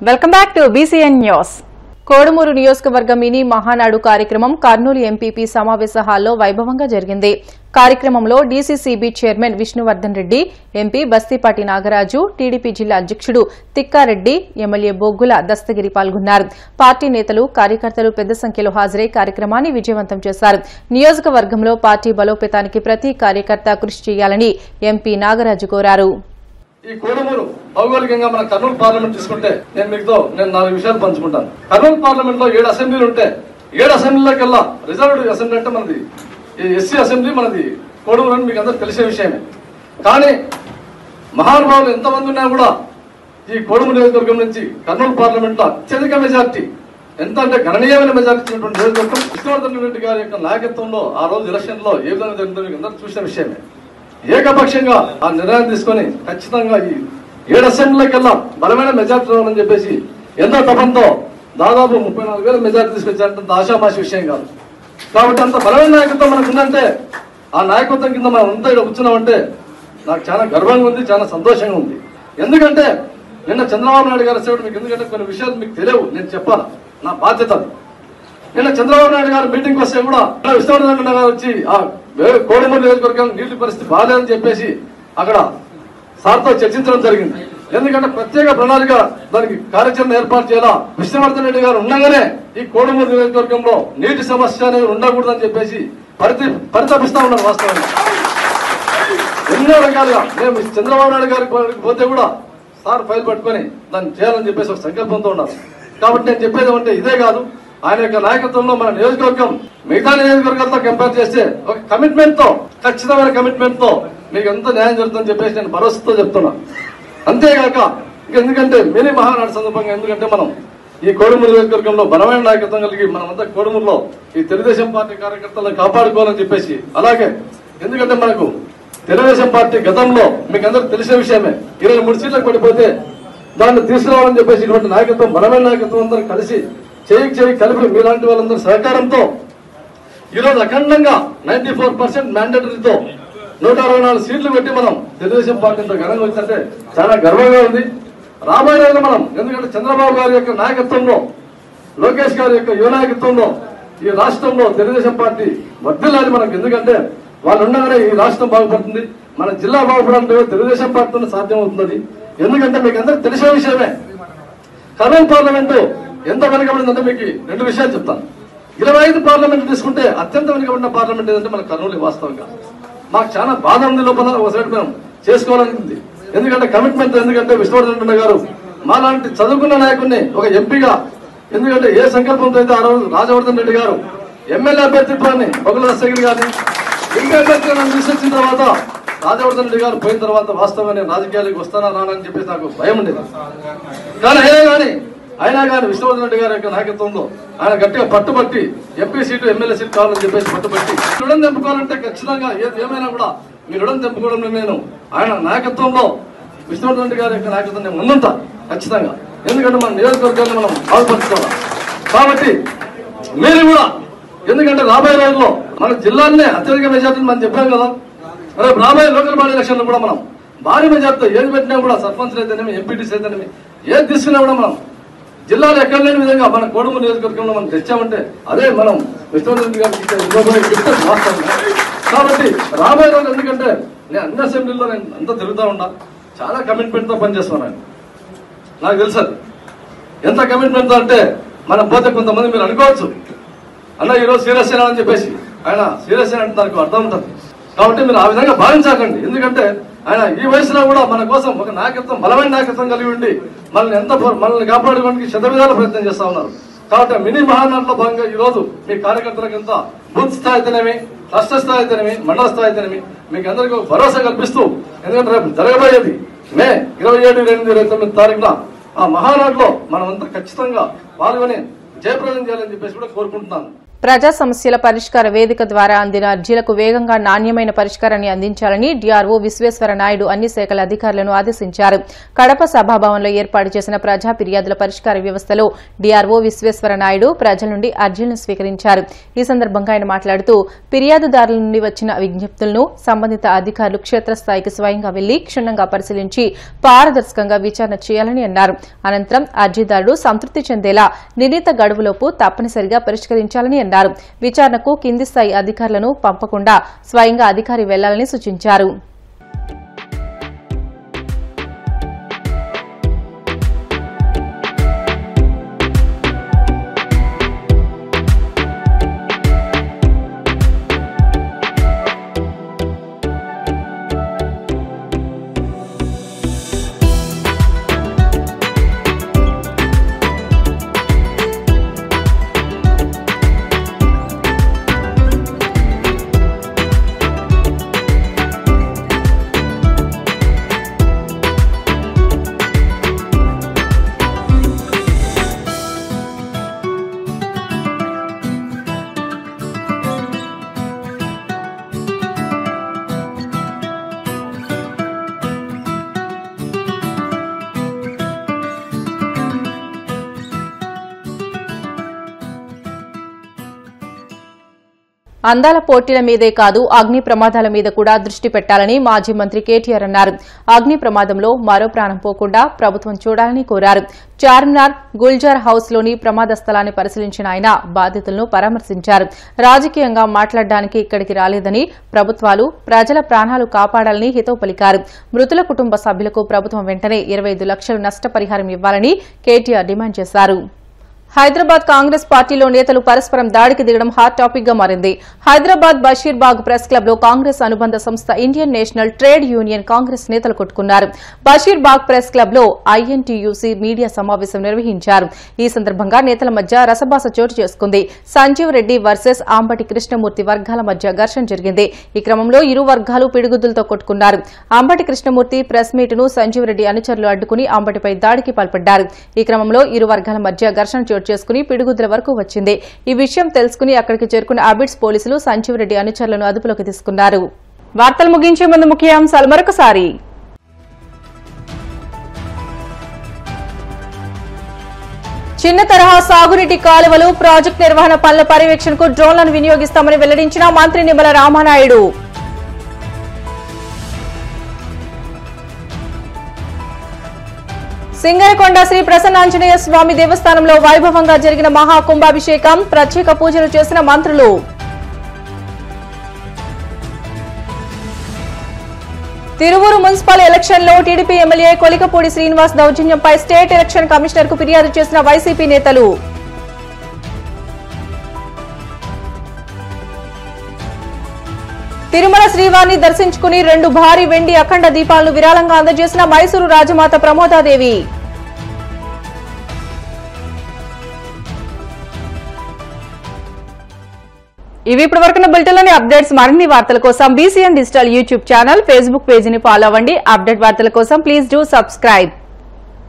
Welcome back to BCN news. Kodumuru నియోజకవర్గ mini Mahanadu కార్యక్రమం Kurnool MPP సమావేశ హాల్లో వైభవంగా జరిగింది. కార్యక్రమంలో DCCB chairman Vishnuvardhan Reddy, MP Bastipati Nagaraju, TDP జిల్లా అధ్యక్షుడు తిక్కారెడ్డి, ఎమ్మెల్యే బొగ్గుల దస్తగిరి పాల్గొన్నారు. పార్టీ నేతలు, కార్యకర్తలు పెద్ద సంఖ్యలో హాజరై కార్యక్రమాన్ని విజయవంతం చేశారు. నియోజకవర్గంలో పార్టీ బలోపేతానికి ప్రతి కార్యకర్త కృషి చేయాలని ఎంపీ నాగరాజు కోరారు. ఈ కోడుమూరు భౌగోళికంగా మన కర్నూలు పార్లమెంట్ తీసుకుంటే నేను 4 విషయాలు పంచుకుంటాను. కర్నూలు పార్లమెంట్ లో 7 అసెంబ్లీలు ఉంటే 7 అసెంబ్లీలకల్లా రిజర్వ్డ్ అసెంబ్లీ అంటే మనది ఎస్సీ అసెంబ్లీ, మనది కోడుమూరు అని మీకు అందరూ తెలిసే విషయమే. కానీ మహానుభావులు ఎంతమంది ఉన్నా కూడా ఈ కోడుమూరు నియోజకవర్గం నుంచి కర్నూలు పార్లమెంట్ లో అత్యధిక మెజార్టీ, ఎంత అంటే గణనీయమైన మెజార్టీ ఇచ్చినటువంటి నియోజకవర్గం విష్ణువర్ధన్ రెడ్డి గారి యొక్క నాయకత్వంలో ఆ రోజు ఎలక్షన్ లో ఏ విధంగా జరుగుతుందో మీకు అందరూ చూసిన విషయమే. ఏకపక్షంగా ఆ నిర్ణయం తీసుకుని ఖచ్చితంగా ఈ 7 అసెంబ్లీలకల్లా బలమైన మెజార్టీ రావాలని చెప్పేసి ఎంతో తపంతో దాదాపు 34,000 మెజార్టీ తీసుకొచ్చారంటే ఆశామాషి విషయం కాదు. కాబట్టి అంత బలమైన నాయకత్వం మనకు ఉందంటే ఆ నాయకత్వం కింద మనం అంతా ఇక్కడ కూర్చున్నామంటే నాకు చాలా గర్వంగా ఉంది, చాలా సంతోషంగా ఉంది. ఎందుకంటే నిన్న చంద్రబాబు నాయుడు గారు వచ్చేవాడు మీకు, ఎందుకంటే కొన్ని విషయాలు మీకు తెలియవు, నేను చెప్పాలా, నా బాధ్యత. నిన్న చంద్రబాబు నాయుడు గారు మీటింగ్ వస్తే కూడా విష్ణువర్ధన్ గారు వచ్చి ఆ కోడుమూరు నియోజకవర్గం నీటి పరిస్థితి బాగాలేదని చెప్పేసి అక్కడ సార్తో చర్చించడం జరిగింది. ఎందుకంటే ప్రత్యేక ప్రణాళిక దానికి కార్యాచరణ ఏర్పాటు చేయాలా, విష్ణువర్ధన్ రెడ్డి గారు ఉండగానే ఈ కోడుమూరు నియోజకవర్గంలో నీటి సమస్య అనేది ఉండకూడదని చెప్పేసి పరితపిస్తా ఉన్నారు. వాస్తవంగా ఎన్నో రకాలుగా మేము చంద్రబాబు నాయుడు గారికి పోతే కూడా సార్ ఫైల్ పట్టుకొని దాన్ని చేయాలని చెప్పేసి ఒక సంకల్పంతో ఉన్నారు. కాబట్టి నేను చెప్పేది అంటే ఇదే కాదు, ఆయన యొక్క నాయకత్వంలో మన నియోజకవర్గం మిగతా నియోజకవర్గాలతో కంపేర్ చేస్తే ఒక కమిట్మెంట్ తో, ఖచ్చితమైన కమిట్మెంట్ తో మీకు ఎంత న్యాయం జరుగుతుందని చెప్పేసి నేను భరోసాతో చెప్తున్నా. అంతేగాక ఎందుకంటే మినీ మహానాడు సందర్భంగా, ఎందుకంటే మనం ఈ కోడుమూరు నియోజకవర్గంలో బలమైన నాయకత్వం కలిగి మనమంతా కోడుమూరులో ఈ తెలుగుదేశం పార్టీ కార్యకర్తలను కాపాడుకోవాలని చెప్పేసి, అలాగే ఎందుకంటే మనకు తెలుగుదేశం పార్టీ గతంలో మీకు అందరూ తెలిసిన విషయమే 23 సీట్లకు పడిపోతే దాన్ని తీసుకురావాలని చెప్పేసి ఇటువంటి నాయకత్వం, బలమైన నాయకత్వం అందరూ కలిసి చేయి కలిపి మీలాంటి వాళ్ళందరూ సహకారంతో ఈరోజు అఖండంగా 94% మ్యాండేటరీతో 164 సీట్లు పెట్టి మనం తెలుగుదేశం పార్టీతో ఘనంగా వచ్చిందంటే చాలా గర్వంగా ఉంది. రాబోయే రోజులు మనం, ఎందుకంటే చంద్రబాబు గారి యొక్క నాయకత్వంలో, లోకేష్ గారి యొక్క యువ నాయకత్వంలో ఈ రాష్ట్రంలో తెలుగుదేశం పార్టీ వర్ధిల్లాలి మనకు. ఎందుకంటే వాళ్ళు ఉండగానే ఈ రాష్ట్రం బాగుపడుతుంది, మన జిల్లా బాగుపడాలంటే తెలుగుదేశం పార్టీతో సాధ్యం అవుతుంది. ఎందుకంటే మీకు అందరికి తెలిసిన విషయమే, కర్నూలు పార్లమెంటు ఎంత వెనుకబడిందంటే మీకు 2 విషయాలు చెప్తాను. 25 పార్లమెంట్ తీసుకుంటే అత్యంత వెనుకబడిన పార్లమెంట్ ఏదంటే మన కర్నూలు. వాస్తవంగా మాకు చాలా బాధ ఉంది, లోపల ఒకసారి మేము చేసుకోవాలనుకుంది. ఎందుకంటే కమిట్మెంట్, ఎందుకంటే విష్ణువర్ధన్ రెడ్డి గారు మాలాంటి చదువుకున్న నాయకుడిని ఒక ఎంపీగా, ఎందుకంటే ఏ సంకల్పంతో అయితే ఆ రోజు రాజవర్ధన్ రెడ్డి గారు ఎమ్మెల్యే అభ్యర్థిత్వాన్ని బొగ్గుల దస్తగిరి గారిని ఎంపీ అభ్యర్థిగా తీసుకొచ్చిన తర్వాత రాజవర్ధన్ రెడ్డి గారు పోయిన తర్వాత వాస్తవంగా నేను రాజకీయాలకు వస్తానా రానని చెప్పేసి నాకు భయం ఉండేది. కానీ అయినా కానీ విష్ణువర్ధన్ రెడ్డి గారి యొక్క నాయకత్వంలో ఆయన గట్టిగా పట్టుబట్టి ఎంపీ సీటు, ఎమ్మెల్యే సీటు కావాలని చెప్పేసి పట్టుబట్టి రుణం తెంపుకోవాలంటే ఖచ్చితంగా ఏమైనా కూడా మీ రుణం తెంపుకోవడంలో నేను ఆయన నాయకత్వంలో, విష్ణువర్ధన్ రెడ్డి గారి యొక్క నాయకత్వం నేను ముందుంటా ఖచ్చితంగా. ఎందుకంటే మన నియోజకవర్గాన్ని మనం బాగుపరుచుకోవాలి. కాబట్టి మీరు కూడా, ఎందుకంటే రాబోయే రోజుల్లో మన జిల్లానే అత్యధిక మెజార్టీని మనం చెప్పాం కదా, రేపు రాబోయే లోకల్ బాడీ ఎలక్షన్లు కూడా మనం భారీ మెజార్టీతో ఏది పెట్టినా కూడా, సర్పంచ్లు అయితేనేమి, ఎంపీటీసీ అయితేనేమి, ఏది తీసుకున్నా కూడా మనం జిల్లాలో ఎక్కడ లేని విధంగా మన కోడుమూరు నియోజకవర్గంలో మనం తెచ్చామంటే అదే మనం విష్ణువర్ధన్ రెడ్డి గారికి వాస్తవంగా. కాబట్టి రాబోయే రోజు, ఎందుకంటే నేను అన్ని అసెంబ్లీలో నేను అంతా తిరుగుతూ ఉన్నా, చాలా కమిట్మెంట్ తో పనిచేస్తున్నాను. నాకు తెలుసు ఎంత కమిట్మెంట్ తో అంటే మనం పోతే కొంతమంది మీరు అనుకోవచ్చు, అన్న ఈరోజు సీరియస్ అయినా అని చెప్పేసి. ఆయన సీరియస్ అయినా అంటే దానికి అర్థం ఉంటుంది. కాబట్టి మీరు ఆ విధంగా భావించకండి. ఎందుకంటే ఆయన ఈ వయసులో కూడా మన కోసం ఒక నాయకత్వం, బలమైన నాయకత్వం కలిగి ఉండి మనల్ని కాపాడుకోవడానికి శతవిధాల ప్రయత్నం చేస్తా ఉన్నారు. కాబట్టి మినీ మహానాడులో భాగంగా ఈ రోజు మీ కార్యకర్తలకంతా బూత్ స్థాయి అయితేనేమి, రాష్ట్ర స్థాయి అయితేనేమి, మండల స్థాయి అయితేనేమి మీకు అందరికీ భరోసా కల్పిస్తూ, ఎందుకంటే రేపు జరగబోయేది మే 27, 28, 29 తారీఖున ఆ మహానాడులో మనమంతా ఖచ్చితంగా పాల్గొని జయప్రదం చేయాలని చెప్పేసి కూడా కోరుకుంటున్నాను. ప్రజా సమస్యల పరిష్కార వేదిక ద్వారా అందిన అర్జీలకు వేగంగా నాణ్యమైన పరిష్కారాన్ని అందించాలని డీఆర్ఓ విశ్వేశ్వర నాయుడు అన్ని శాఖల అధికారులను ఆదేశించారు. కడప సభాభవన్లో ఏర్పాటు చేసిన ప్రజా ఫిర్యాదుల పరిష్కార వ్యవస్థలో డీఆర్ఓ విశ్వేశ్వర నాయుడు ప్రజల నుండి అర్జీలను స్వీకరించారు. ఈ సందర్భంగా ఆయన మాట్లాడుతూ ఫిర్యాదుదారుల నుండి వచ్చిన విజ్ఞప్తులను సంబంధిత అధికారులు క్షేత్రస్థాయికి స్వయంగా వెళ్లి క్షుణ్ణంగా పరిశీలించి పారదర్శకంగా విచారణ చేయాలని అన్నారు. అనంతరం అర్జీదారుడు సంతృప్తి చెందేలా నిర్ణీత గడువులోపు తప్పనిసరిగా పరిష్కరించాలని అన్నారు. విచారణకు కింది స్థాయి అధికారులను పంపకుండా స్వయంగా అధికారి వెళ్లాలని సూచించారు. అందాల పోటీల మీదే కాదు అగ్ని ప్రమాదాల మీద కూడా దృష్టి పెట్టాలని మాజీ మంత్రి కేటీఆర్ అన్నారు. అగ్ని ప్రమాదంలో మరో ప్రాణం పోకుండా ప్రభుత్వం చూడాలని కోరారు. చార్మినార్ గుల్జార్ హౌస్ లోని ప్రమాద స్థలాన్ని పరిశీలించిన ఆయన బాధితులను పరామర్శించారు. రాజకీయంగా మాట్లాడడానికి ఇక్కడికి రాలేదని, ప్రభుత్వాలు ప్రజల ప్రాణాలు కాపాడాలని హితవు పలికారు. మృతుల కుటుంబ సభ్యులకు ప్రభుత్వం వెంటనే 25 లక్షలు నష్టపరిహారం ఇవ్వాలని కేటీఆర్ డిమాండ్ చేశారు. హైదరాబాద్ కాంగ్రెస్ పార్టీలో నేతలు పరస్పరం దాడికి దిగడం హాట్ టాపిక్ గా మారింది. హైదరాబాద్ బషీర్బాగ్ ప్రెస్ క్లబ్ లో కాంగ్రెస్ అనుబంధ సంస్థ Indian national trade union Congress నేతలు కొట్టుకున్నారు. బషీర్బాగ్ ప్రెస్ క్లబ్ లో ఐఎన్టీయూసీ మీడియా సమావేశం నిర్వహించారు. ఈ సందర్భంగా నేతల మధ్య రసభాస చోటు చేసుకుంది. సంజీవ్ రెడ్డి వర్సెస్ అంబటి కృష్ణమూర్తి వర్గాల మధ్య ఘర్షణ జరిగింది. ఈ క్రమంలో ఇరు వర్గాలు పిడిగుద్దులతో కొట్టుకున్నారు. అంబటి కృష్ణమూర్తి ప్రెస్ మీట్ ను సంజీవ్ రెడ్డి అనుచరులు అడ్డుకుని అంబటిపై దాడికి పాల్పడ్డారు. ఈ క్రమంలో ఇరు వర్గాల మధ్య ఘర్షణ చోటు చేసుకుని పిడుగుద్దుల వరకు వచ్చింది. ఈ విషయం తెలుసుకుని అక్కడికి చేరుకున్న అబిడ్స్ పోలీసులు సంజీవ్ రెడ్డి అనుచరులను అదుపులోకి తీసుకున్నారు. వార్తలు ముగించే ముందు ముఖ్యాంశాలు మరొకసారి. చిన్న తరహా సాగునీటి కాలువలు ప్రాజెక్టు నిర్వహణ పనుల పర్యవేక్షణకు డ్రోన్లను వినియోగిస్తామని వెల్లడించిన మంత్రి నిమ్మల రామానాయుడు. సింగరకొండ శ్రీ ప్రసన్నాంజనేయ స్వామి దేవస్థానంలో వైభవంగా జరిగిన మహాకుంభాభిషేకం, ప్రత్యేక పూజలు చేసిన మంత్రులు. తిరువూరు మున్సిపల్ ఎలక్షన్లో టీడీపీ ఎమ్మెల్యే కొలికపూడి శ్రీనివాస్ దౌర్జన్యంపై స్టేట్ ఎలక్షన్ కమిషనర్ కు ఫిర్యాదు చేసిన వైసీపీ నేతలు. తిరుమల శ్రీవారిని దర్శించుకుని 2 భారీ వెండి అఖండ దీపాలను విరాళంగా అందజేసిన మైసూరు రాజమాత ప్రమోదాదేవి. ఇవి ఇప్పటివరకున్న బులెటిన్లోని అప్డేట్స్. మరిన్ని వార్తల కోసం BCN digital YouTube channel, Facebook పేజీని ఫాలో అవ్వండి. అప్డేట్ వార్తల కోసం ప్లీజ్ డూ సబ్స్క్రైబ్.